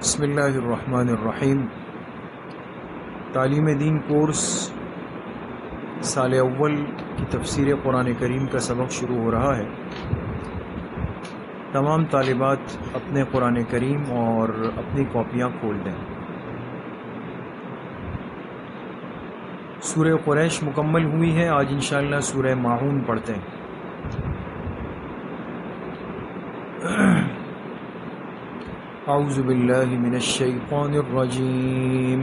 بسم اللہ الرحمن الرحیم۔ تعلیم دین کورس سال اول کی تفسیر قرآن کریم کا سبق شروع ہو رہا ہے۔ تمام طالبات اپنے قرآن کریم اور اپنی کاپیاں کھول دیں۔ سورہ قریش مکمل ہوئی ہے، آج انشاءاللہ سورہ ماعون پڑھتے ہیں۔ اعوذ باللہ من الشیطان الرجیم،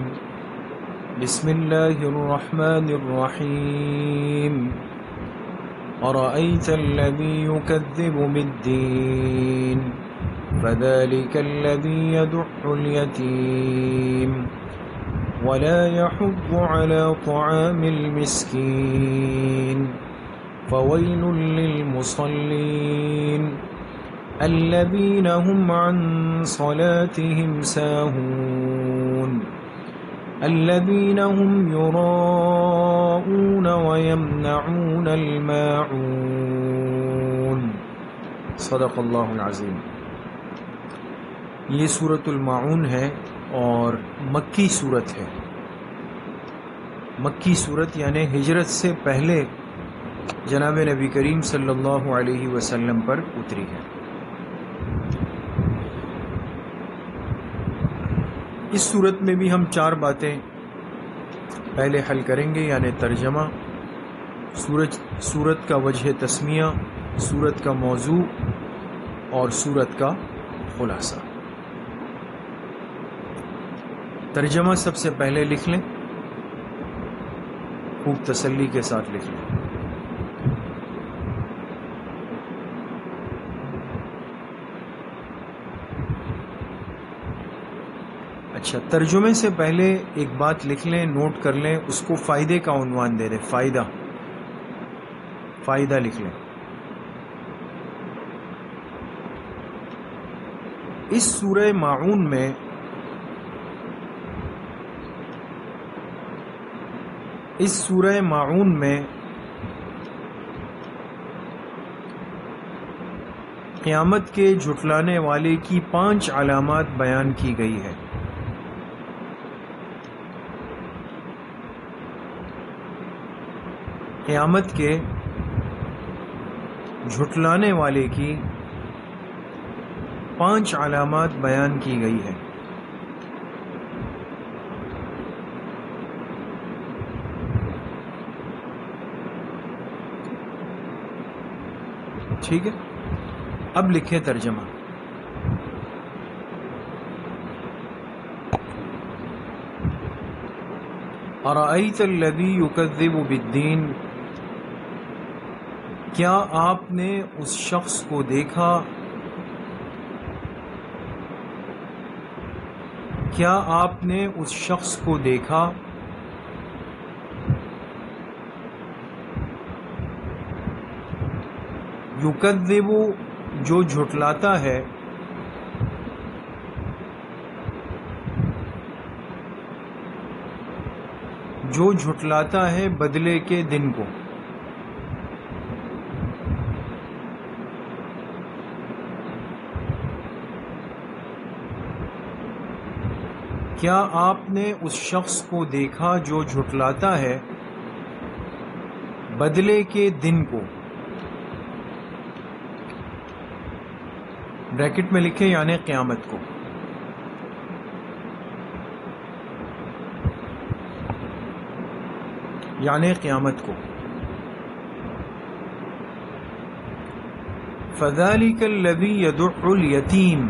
بسم اللہ الرحمن الرحیم۔ ارأیت الذی یکذب بالدین فذلک الذی یدع الیتیم ولا يحض على طعام المسكين فويل للمصلين الذين هم عن صلاتهم ساهون الذين هم يراءون ويمنعون الماعون۔ صدق اللہ العظیم۔ یہ سورۃ الماعون ہے اور مکی صورت ہے۔ مکی صورت یعنی ہجرت سے پہلے جناب نبی کریم صلی اللہ علیہ وسلم پر اتری ہے۔ اس صورت میں بھی ہم 4 باتیں پہلے حل کریں گے، یعنی ترجمہ، سورت کا وجہ تسمیہ، سورت کا موضوع اور سورت کا خلاصہ۔ ترجمہ سب سے پہلے لکھ لیں، خوب تسلی کے ساتھ لکھ لیں۔ اچھا، ترجمے سے پہلے ایک بات لکھ لیں، نوٹ کر لیں، اس کو فائدے کا عنوان دے دیں۔ فائدہ لکھ لیں۔ اس سورہ ماعون میں قیامت کے جھٹلانے والے کی 5 علامات بیان کی گئی ہے۔ قیامت کے جھٹلانے والے کی 5 علامات بیان کی گئی ہے۔ ٹھیک ہے، اب لکھیں ترجمہ۔ ارأیت الذی یکذب بالدین، کیا آپ نے اس شخص کو دیکھا یکذب جو جھٹلاتا ہے، بدلے کے دن کو۔ کیا آپ نے اس شخص کو دیکھا جو جھٹلاتا ہے بدلے کے دن کو؟ بریکٹ میں لکھیں، یعنی قیامت کو۔ فَذَلِكَ الَّذِي يَدُعُّ الْيَتِيمَ،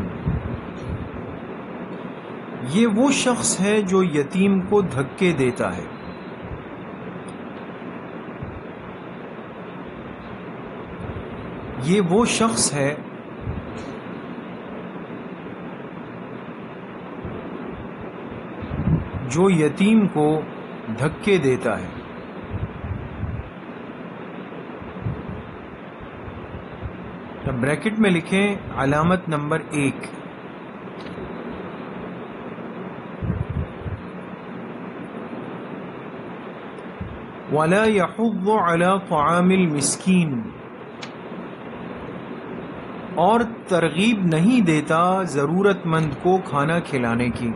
یہ وہ شخص ہے جو یتیم کو دھکے دیتا ہے۔ یہ وہ شخص ہے جو یتیم کو دھکے دیتا ہے۔ تو بریکٹ میں لکھیں علامت نمبر 1۔ وَلَا يَحُضُّ عَلَى طَعَامِ الْمِسْكِينِ، اور ترغیب نہیں دیتا ضرورت مند کو کھانا کھلانے کی.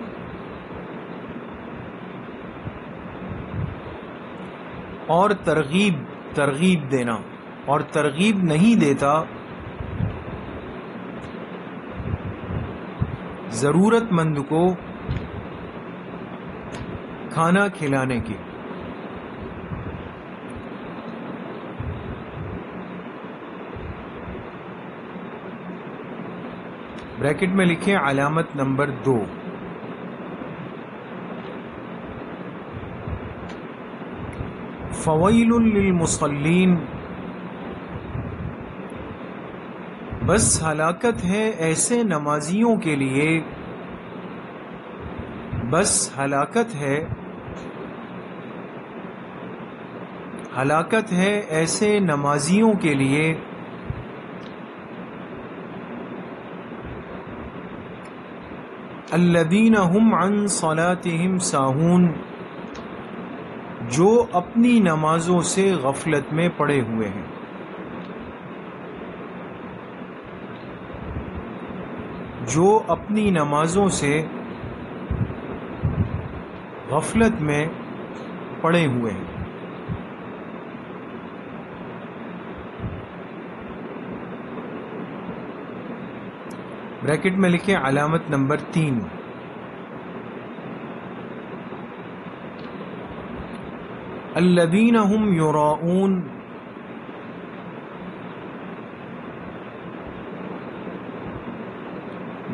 اور ترغیب دینا، اور ترغیب نہیں دیتا ضرورت مند کو کھانا کھلانے کی. بریکٹ میں لکھیں علامت نمبر 2. فویل للمصلین، بس ہلاکت ہے ایسے نمازیوں کے لیے، بس ہلاکت ہے ایسے نمازیوں کے لیے الذین هم عن صلاتهم ساہون، جو اپنی نمازوں سے غفلت میں پڑے ہوئے ہیں. جو اپنی نمازوں سے غفلت میں پڑے ہوئے ہیں. بریکٹ میں لکھیں علامت نمبر 3. الذین هم یراؤون،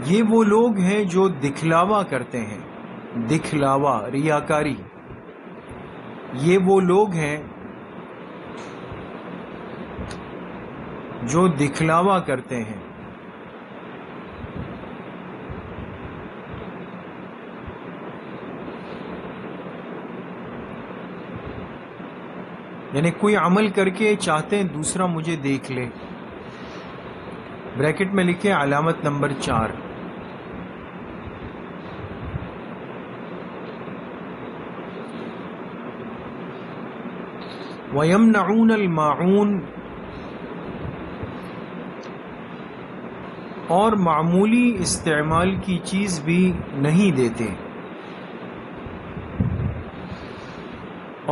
یہ وہ لوگ ہیں جو دکھلاوا کرتے ہیں. دکھلاوا، ریاکاری. یہ وہ لوگ ہیں جو دکھلاوا کرتے ہیں. یعنی کوئی عمل کر کے چاہتے ہیں دوسرا مجھے دیکھ لے. بریکٹ میں لکھیں علامت نمبر 4. وَيَمْنَعُونَ الْمَاعُونَ، اور معمولی استعمال کی چیز بھی نہیں دیتے.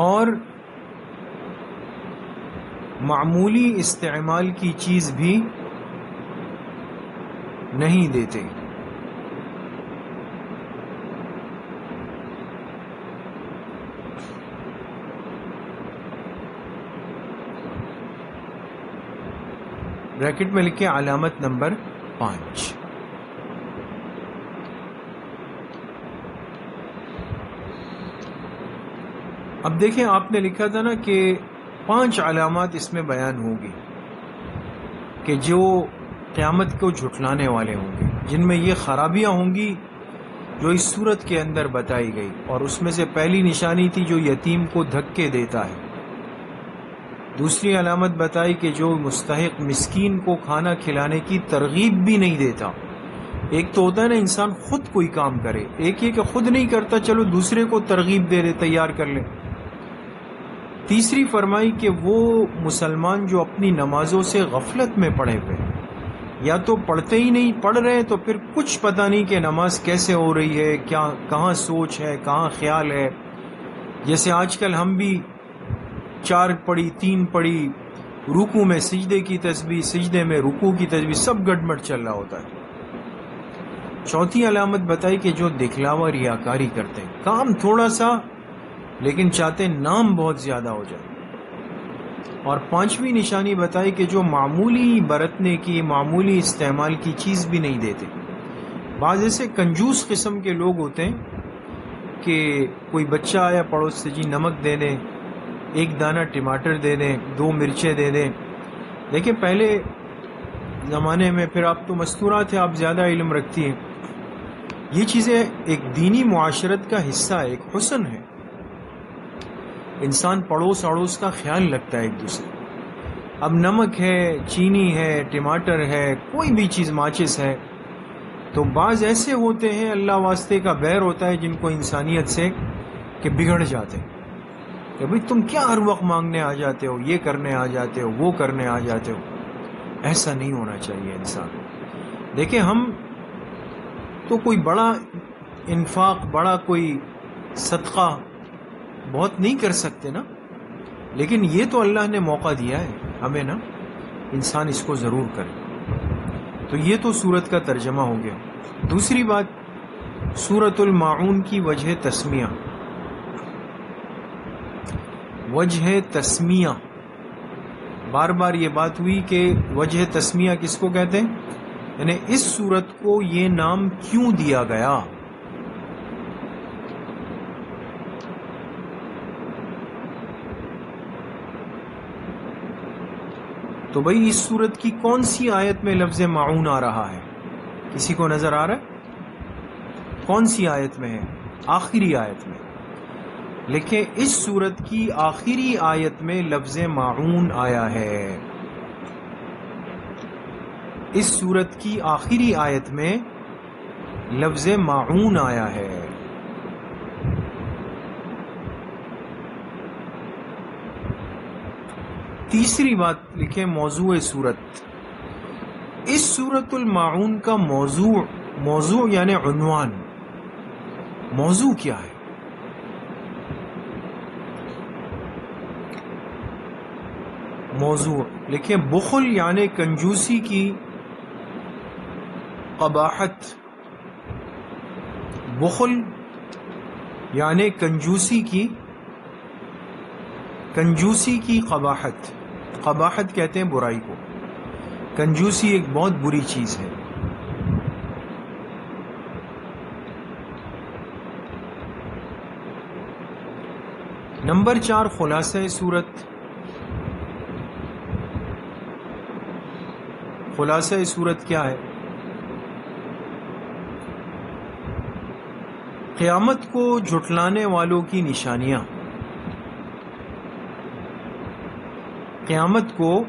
اور معمولی استعمال کی چیز بھی نہیں دیتے. بریکٹ میں لکھیں علامت نمبر 5. اب دیکھیں آپ نے لکھا تھا نا کہ 5 علامات اس میں بیان ہوگی کہ جو قیامت کو جھٹلانے والے ہوں گے، جن میں یہ خرابیاں ہوں گی جو اس صورت کے اندر بتائی گئی. اور اس میں سے پہلی نشانی تھی جو یتیم کو دھکے دیتا ہے. دوسری علامت بتائی کہ جو مستحق مسکین کو کھانا کھلانے کی ترغیب بھی نہیں دیتا. ایک تو ہوتا ہے نا انسان خود کوئی کام کرے، ایک یہ کہ خود نہیں کرتا چلو دوسرے کو ترغیب دے دے، تیار کر لے. تیسری فرمائی کہ وہ مسلمان جو اپنی نمازوں سے غفلت میں پڑے ہوئے، یا تو پڑھتے ہی نہیں، پڑھ رہے تو پھر کچھ پتہ نہیں کہ نماز کیسے ہو رہی ہے، کیا کہاں سوچ ہے، کہاں خیال ہے. جیسے آج کل ہم بھی 4 پڑھی 3 پڑھی، رکوع میں سجدے کی تسبیح، سجدے میں رکوع کی تسبیح، سب گڑبڑ چل رہا ہوتا ہے. چوتھی علامت بتائی کہ جو دکھلاوا ریاکاری کرتے ہیں، کام تھوڑا سا لیکن چاہتے نام بہت زیادہ ہو جائے. اور 5ویں نشانی بتائی کہ جو معمولی برتنے کی، معمولی استعمال کی چیز بھی نہیں دیتے. بعض ایسے کنجوس قسم کے لوگ ہوتے ہیں کہ کوئی بچہ آیا پڑوس سے، جی نمک دے دیں، 1 دانہ ٹماٹر دے دیں، 2 مرچیں دے دیں. دیکھیں پہلے زمانے میں، پھر آپ تو مستورات ہیں، آپ زیادہ علم رکھتی ہیں، یہ چیزیں ایک دینی معاشرت کا حصہ ہے، ایک حسن ہے. انسان پڑوس اڑوس کا خیال رکھتا ہے ایک دوسرے. اب نمک ہے، چینی ہے، ٹماٹر ہے، کوئی بھی چیز، ماچس ہے، تو بعض ایسے ہوتے ہیں اللہ واسطے کا بیر ہوتا ہے جن کو انسانیت سے کہ بگڑ جاتے ہیں کہ بھئی تم کیا ہر وقت مانگنے آ جاتے ہو، یہ کرنے آ جاتے ہو، وہ کرنے آ جاتے ہو. ایسا نہیں ہونا چاہیے انسان. دیکھیں ہم تو کوئی بڑا انفاق، بڑا کوئی صدقہ بہت نہیں کر سکتے نا، لیکن یہ تو اللہ نے موقع دیا ہے ہمیں نا، انسان اس کو ضرور کرے۔ تو یہ تو سورت کا ترجمہ ہو گیا۔ دوسری بات، سورۃ الماعون کی وجہ تسمیہ۔ وجہ تسمیہ، بار بار یہ بات ہوئی کہ وجہ تسمیہ کس کو کہتے ہیں، یعنی اس سورت کو یہ نام کیوں دیا گیا۔ تو بھئی اس سورت کی کون سی آیت میں لفظ معون آ رہا ہے؟ کسی کو نظر آ رہا ہے کون سی آیت میں ہے؟ آخری آیت میں۔ لکھیں اس سورت کی آخری آیت میں لفظ معون آیا ہے۔ اس سورت کی آخری آیت میں لفظ معون آیا ہے۔ تیسری بات لکھیں موضوع سورت۔ اس سورۃ الماعون کا موضوع یعنی عنوان، موضوع کیا ہے؟ موضوع لکھیں بخل یعنی کنجوسی کی قباحت، بخل یعنی کنجوسی کی قباحت، قباحت کہتے ہیں برائی کو، کنجوسی ایک بہت بری چیز ہے۔ نمبر 4 خلاصہ سورت۔ خلاصہ سورت کیا ہے؟ قیامت کو جھٹلانے والوں کی نشانیاں، قیامت کو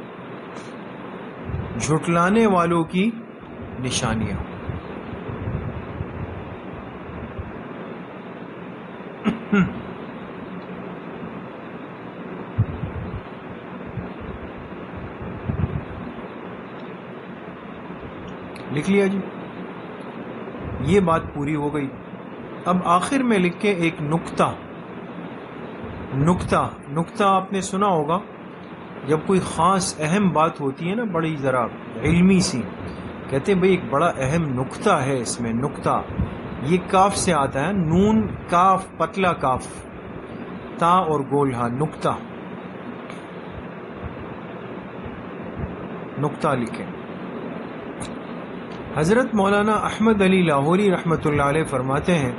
جھٹلانے والوں کی نشانیاں۔ لکھ لیا جی، یہ بات پوری ہو گئی۔ اب آخر میں لکھ کے ایک نکتہ آپ نے سنا ہوگا جب کوئی خاص اہم بات ہوتی ہے نا، بڑی ذرا علمی سی، کہتے ہیں بھئی ایک بڑا اہم نکتہ ہے اس میں۔ نکتہ یہ کاف سے آتا ہے، نون کاف پتلا کاف، تا اور گول ہاں، نکتہ، نکتہ لکھیں۔ حضرت مولانا احمد علی لاہوری رحمۃ اللہ علیہ فرماتے ہیں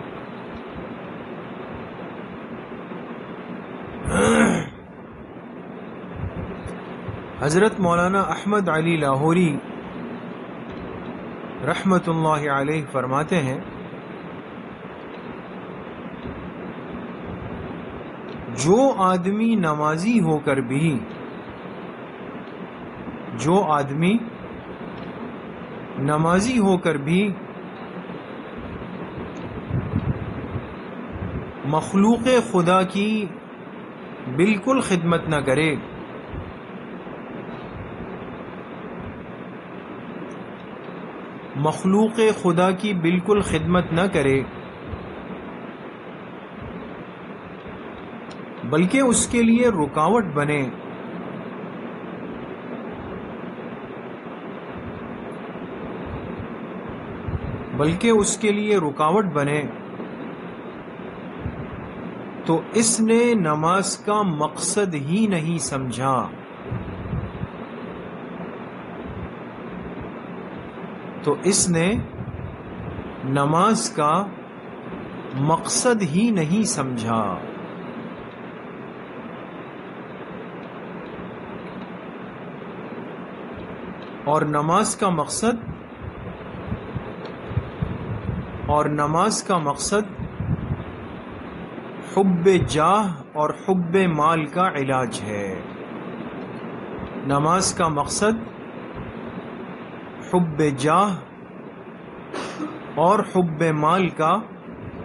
حضرت مولانا احمد علی لاہوری رحمۃ اللہ علیہ فرماتے ہیں جو آدمی نمازی ہو کر بھی مخلوق خدا کی بالکل خدمت نہ کرے، مخلوق خدا کی بالکل خدمت نہ کرے، بلکہ اس کے لیے رکاوٹ بنے، تو اس نے نماز کا مقصد ہی نہیں سمجھا۔ تو اس نے نماز کا مقصد ہی نہیں سمجھا۔ اور نماز کا مقصد حب جاہ اور حب مال کا علاج ہے۔ نماز کا مقصد حب جاہ اور حب مال کا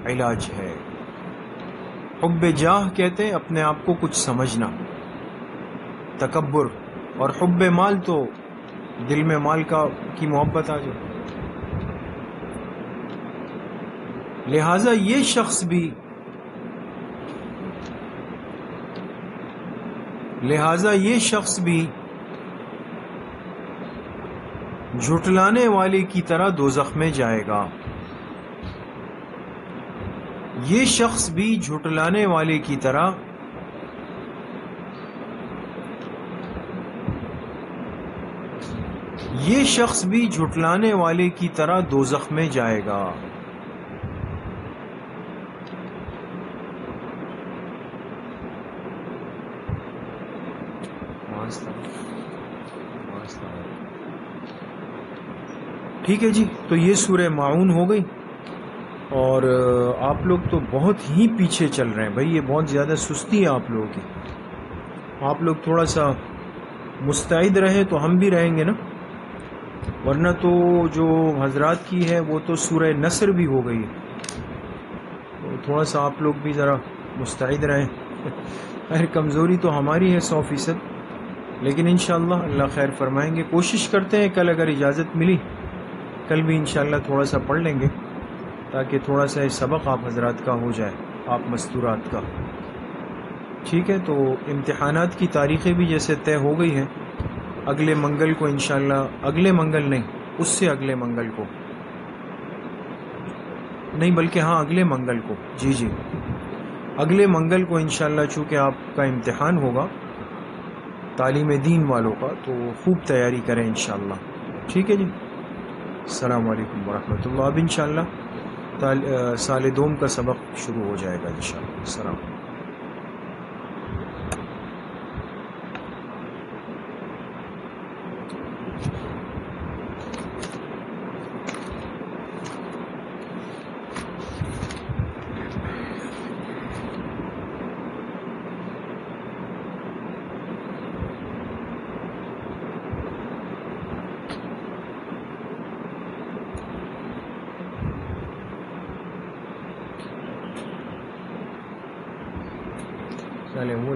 علاج ہے۔ حب جاہ کہتے ہیں اپنے آپ کو کچھ سمجھنا، تکبر، اور حب مال تو دل میں مال کی محبت آ جائے۔ لہٰذا یہ شخص بھی جھٹلانے والے کی طرح دوزخ میں جائے گا. یہ شخص بھی جھٹلانے والے کی طرح دوزخ میں جائے گا. ٹھیک ہے جی، تو یہ سورہ ماعون ہو گئی. اور آپ لوگ تو بہت ہی پیچھے چل رہے ہیں بھائی، یہ بہت زیادہ سستی ہے آپ لوگوں کی. آپ لوگ تھوڑا سا مستعد رہے تو ہم بھی رہیں گے نا، ورنہ تو جو حضرات کی ہے وہ تو سورہ نصر بھی ہو گئی ہے. تو تھوڑا سا آپ لوگ بھی ذرا مستعد رہیں. خیر کمزوری تو ہماری ہے 100%، لیکن انشاءاللہ اللہ خیر فرمائیں گے. کوشش کرتے ہیں کل اگر اجازت ملی کل بھی انشاءاللہ تھوڑا سا پڑھ لیں گے، تاکہ تھوڑا سا سبق آپ حضرات کا ہو جائے، آپ مستورات کا. ٹھیک ہے، تو امتحانات کی تاریخیں بھی جیسے طے ہو گئی ہیں. اگلے منگل کو انشاءاللہ، اگلے منگل نہیں، اس سے اگلے منگل کو نہیں بلکہ ہاں اگلے منگل کو، جی اگلے منگل کو انشاءاللہ، چونکہ آپ کا امتحان ہوگا تعلیم دین والوں کا، تو خوب تیاری کریں انشاءاللہ. ٹھیک ہے جی، السلام علیکم ورحمۃ اللہ. اب انشاءاللہ سال دوم کا سبق شروع ہو جائے گا انشاءاللہ. السلام علیکم. چلے وہ